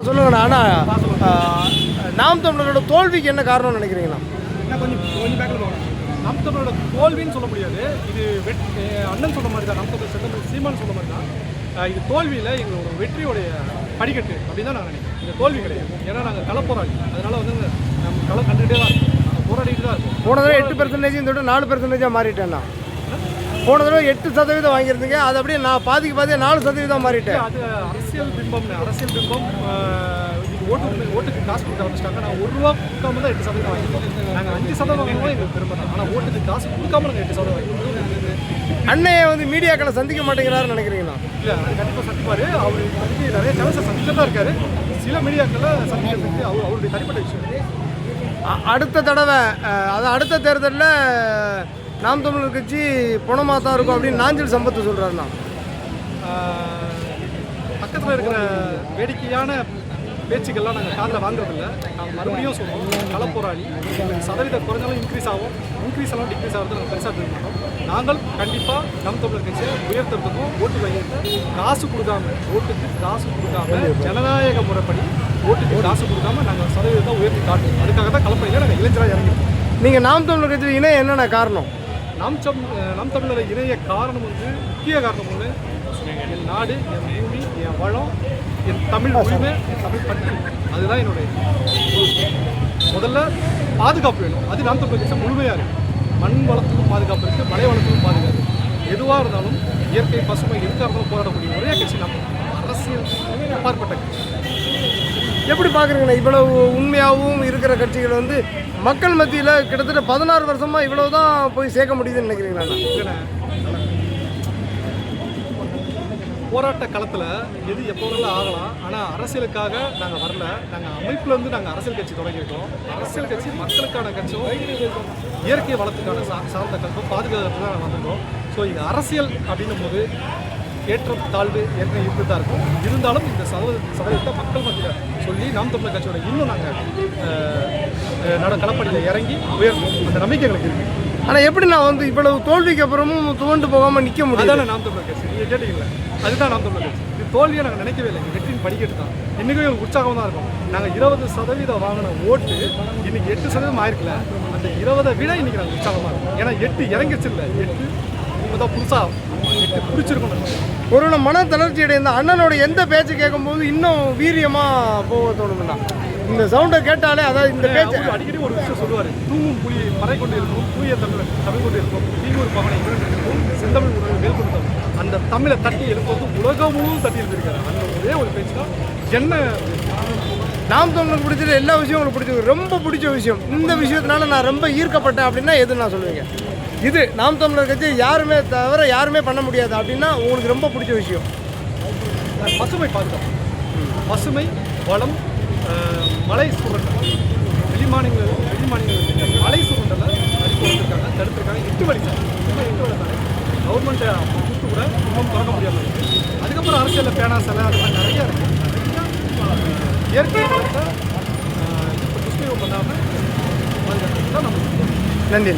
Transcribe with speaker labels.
Speaker 1: சொல்லுங்கண்ணா. ஆனால் நாம் தமிழரோட தோல்விக்கு என்ன காரணம்னு நினைக்கிறீங்கண்ணா?
Speaker 2: என்ன கொஞ்சம் பேக்கில் போகணும். நாம் தமிழரோட தோல்வின்னு சொல்ல முடியாது. இது அண்ணன் சொன்ன மாதிரி தான், நாம் தமிழர் செந்தமிழ் சீமான் சொன்ன மாதிரி தான். இது தோல்வியில் எங்களோட வெற்றியோடைய படிக்கட்டு அப்படின்னு தான் நான் நினைக்கிறேன். இது தோல்வி கிடையாது. ஏன்னா நாங்கள் களப்போராளி. அதனால் வந்து நம்ம களம் கண்டுகிட்டே தான் இருக்கோம். நாங்கள் போராடிட்டு தான் இருக்கோம்.
Speaker 1: போன தடவை 8% இந்த விட 4% மாறிட்டேன்னா. போன தடவை 8% வாங்கியிருந்தீங்க, அது அப்படியே நான் பாதிக்கு 4% மாறிட்டேன்.
Speaker 2: அது அரசியல் பிம்பம். ஓட்டுக்கு காசு கொடுக்க ஆரம்பிச்சிட்டாங்க. நான் ₹1 கொடுக்காம தான் 8% வாங்கியிருக்கோம். நாங்கள் 5% வாங்கினோம் எங்களுக்கு பெருமை தான். ஆனால் ஓட்டுக்கு காசு கொடுக்காம நாங்கள் 8% வாங்கியிருக்கோம்.
Speaker 1: அண்ணையை வந்து மீடியாக்களை சந்திக்க மாட்டேங்கிறாருன்னு நினைக்கிறீங்களா?
Speaker 2: இல்லை, அது கண்டிப்பாக சந்திப்பார். அவர் வந்து நிறைய சேனல்ஸை சந்திச்சுட்டு தான் இருக்காரு. சில மீடியாக்களை சந்திக்கிறதுக்கு அவருடைய தனிப்பட்ட விஷயம்.
Speaker 1: அடுத்த தடவை அடுத்த தேர்தலில் நாம் தமிழர் கட்சி பணமாக தான் இருக்கும் அப்படின்னு நாஞ்சில் சம்பத்து சொல்கிறாருண்ணா.
Speaker 2: பக்கத்தில் இருக்கிற வேடிக்கையான பேச்சுக்கள்லாம் நாங்கள் காதில் வாங்குறதில்ல. நாங்கள் மறுபடியும் சொல்லுவோம், களப்போராளி. சதவீதம் குறைஞ்சாலும் இன்க்ரீஸ் ஆகும், இன்க்ரீஸ் ஆகும் டிக்ரீஸ் ஆகிறது நாங்கள் பெருசாக தெரிஞ்சுக்கணும். நாங்கள் கண்டிப்பாக நாம் தமிழர் கட்சியை உயர்த்துறதுக்கும் ஓட்டு வங்கிட்டு காசு கொடுக்காம, ஓட்டுக்கு காசு கொடுக்காம, ஜனநாயக முறைப்படி ஓட்டுக்கு காசு கொடுக்காம நாங்கள் சதவீதத்தை உயர்த்தி காட்டுவோம். அதுக்காக தான் களப்பணியில் நாங்கள் இளைஞராக இறங்கிடுவோம்.
Speaker 1: நீங்கள் நாம் தமிழர் கட்சியில் இணைய என்னென்ன காரணம்?
Speaker 2: நாம் தமிழர் இணைய காரணம் வந்து முக்கிய காரணம் ஒன்று, என் நாடு, என் பூமி, என் வளம், என் தமிழ் உரிமை, என் தமிழ் பற்று. அதுதான் என்னுடைய முதல்ல பாதுகாப்பு வேணும். அது நாம் தமிழர் கட்சி முழுமையாக இருக்குது. மண் வளத்துக்கும் பாதுகாப்பு இருக்குது, மலை வளத்துக்கும் பாதுகாப்பு. எதுவாக இருந்தாலும் இயற்கை பசுமை எதுக்காக இருந்தாலும் போராடக்கூடிய ஒரே கட்சி நம்ம அரசியல் அப்பாற்பட்ட கட்சி.
Speaker 1: எப்படி பார்க்குறீங்கண்ணா? இவ்வளவு உண்மையாகவும் இருக்கிற கட்சிகள் வந்து மக்கள் மத்தியில் கிட்டத்தட்ட 16 வருஷமாக இவ்வளவு தான் போய் சேர்க்க முடியுதுன்னு நினைக்கிறீங்களா?
Speaker 2: இல்லைண்ணே, போராட்ட களத்தில் எது எப்போதெல்லாம் ஆகலாம். ஆனால் அரசியலுக்காக நாங்கள் வரல. நாங்கள் அமைப்புலேருந்து நாங்கள் அரசியல் கட்சி தொடங்கியிருக்கோம். அரசியல் கட்சி மக்களுக்கான கட்சியும் இயற்கை வளத்துக்கான சார்ந்த கட்சியும் பாதுகாப்பு தான் நாங்கள் வந்திருக்கோம். ஸோ இது அரசியல் அப்படின்னும் போது ஏற்றம் தாழ்வு ஏற்கனவே இருந்து தான் இருக்கும். இருந்தாலும் இந்த சதவீதத்தை மக்கள் மத்தியில் சொல்லி நாம் தமிழர் கட்சியோட இன்னும் நாங்கள் களப்பணியில் இறங்கி உயர்வோம். அந்த நம்பிக்கை எங்களுக்கு இருக்குது.
Speaker 1: ஆனால் எப்படி நான் வந்து இவ்வளவு தோல்விக்கு அப்புறமும் துவண்டு போகாமல் நிற்க முடியும்?
Speaker 2: அதுதான் நாம் தமிழர் கட்சி. நீங்கள் கேட்டீங்களா, அதுதான் நாம் தமிழர் கட்சி. இது தோல்வியை நாங்கள் நினைக்கவே இல்லை. வெற்றியின் படிக்கட்டு தான். இன்றைக்கும் எங்களுக்கு உற்சாகம் தான் இருக்கும். நாங்கள் 20% வாங்கின ஓட்டு இன்றைக்கி 8% ஆயிருக்குல்ல. அந்த 20 விட இன்றைக்கி நாங்கள் உற்சாகமாக இருக்கும். ஏன்னா 8 இறங்கிச்சு இல்லை, 8 இப்போ தான் புதுசாக 8 பிடிச்சிருக்கணும்.
Speaker 1: ஒரு மன தளர்ச்சி அடைந்த அண்ணனோட எந்த பேச்சு கேட்கும்போது இன்னும் வீரியமாக போக தோணும்னா இந்த சவுண்டை கேட்டாலே, அதாவது இந்த பேச்சு
Speaker 2: அடிக்கடி ஒரு விஷயம் சொல்லுவார். தூங்கும் புலி பறை கொண்டு இருக்கும், தூய தமிழ் கொண்டு இருக்கும், தீங்கூர் பவனை இருக்கும், செந்தமிழ் உணவு மேல் கொண்டு இருக்கும். அந்த தமிழை தட்டி எழுப்பது உலகம் முழுவதும் தட்டி எழுதியிருக்காரு. அந்த ஒரே ஒரு பேச்சு தான் என்ன
Speaker 1: நாம் தமிழுக்கு பிடிச்சது. எல்லா விஷயம் உங்களுக்கு பிடிச்சது, ரொம்ப பிடிச்ச விஷயம், இந்த விஷயத்தினால நான் ரொம்ப ஈர்க்கப்பட்டேன் அப்படின்னா எது நான் சொல்லுவீங்க? இது நாம் தமிழர் கட்சி யாருமே தவிர யாருமே பண்ண முடியாது அப்படின்னா உங்களுக்கு ரொம்ப பிடிச்ச விஷயம்?
Speaker 2: பசுமை பாதுகாப்பு, பசுமை வளம், மலை சுரண்டல். வெளி மாநிலங்கள் மலை சுரண்டலை அடித்து வந்துருக்காங்க, தடுத்துருக்காங்க. 8 வழி சார், 8 வழி தானே கவர்மெண்ட்டை கூட்டு கூட இன்னும் திறக்க முடியாமல் இருக்குது. அதுக்கப்புறம் அரசியலில் பேனா சிலை அது மாதிரி நிறையா இருக்குது. நிறையா இயற்கை வளத்தை துஷ்பிரயோகம் பண்ணாமல் பாதுகாக்கிறது தான் நம்ம.
Speaker 1: நன்றி.